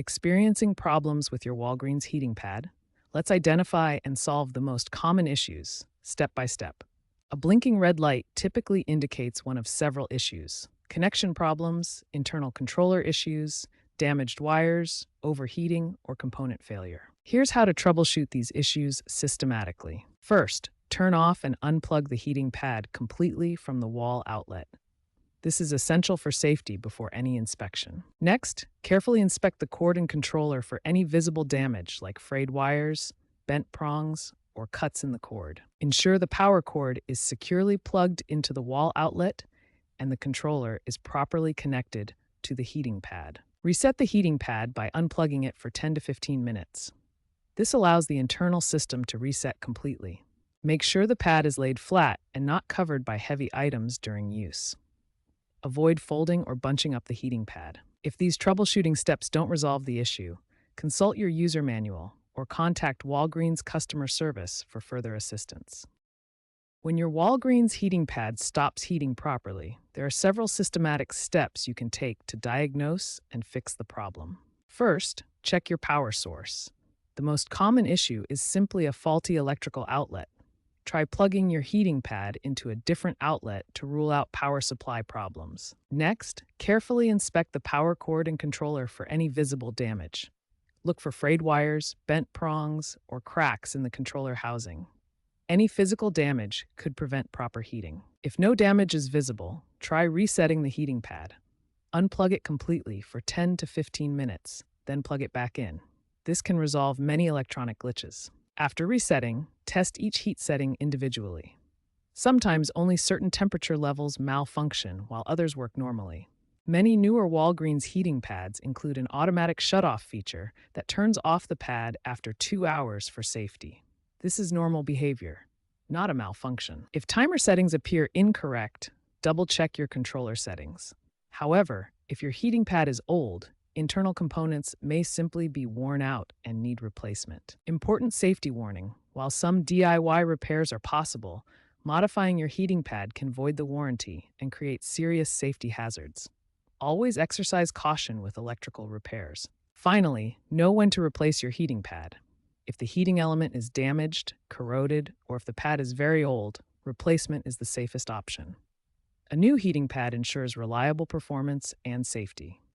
Experiencing problems with your Walgreens heating pad? Let's identify and solve the most common issues, step by step. A blinking red light typically indicates one of several issues: connection problems, internal controller issues, damaged wires, overheating, or component failure. Here's how to troubleshoot these issues systematically. First, turn off and unplug the heating pad completely from the wall outlet. This is essential for safety before any inspection. Next, carefully inspect the cord and controller for any visible damage like frayed wires, bent prongs, or cuts in the cord. Ensure the power cord is securely plugged into the wall outlet and the controller is properly connected to the heating pad. Reset the heating pad by unplugging it for 10 to 15 minutes. This allows the internal system to reset completely. Make sure the pad is laid flat and not covered by heavy items during use. Avoid folding or bunching up the heating pad. If these troubleshooting steps don't resolve the issue, consult your user manual or contact Walgreens customer service for further assistance. When your Walgreens heating pad stops heating properly, there are several systematic steps you can take to diagnose and fix the problem. First, check your power source. The most common issue is simply a faulty electrical outlet. Try plugging your heating pad into a different outlet to rule out power supply problems. Next, carefully inspect the power cord and controller for any visible damage. Look for frayed wires, bent prongs, or cracks in the controller housing. Any physical damage could prevent proper heating. If no damage is visible, try resetting the heating pad. Unplug it completely for 10 to 15 minutes, then plug it back in. This can resolve many electronic glitches. After resetting, test each heat setting individually. Sometimes only certain temperature levels malfunction while others work normally. Many newer Walgreens heating pads include an automatic shutoff feature that turns off the pad after 2 hours for safety. This is normal behavior, not a malfunction. If timer settings appear incorrect, double-check your controller settings. However, if your heating pad is old, internal components may simply be worn out and need replacement. Important safety warning: while some DIY repairs are possible, modifying your heating pad can void the warranty and create serious safety hazards. Always exercise caution with electrical repairs. Finally, know when to replace your heating pad. If the heating element is damaged, corroded, or if the pad is very old, replacement is the safest option. A new heating pad ensures reliable performance and safety.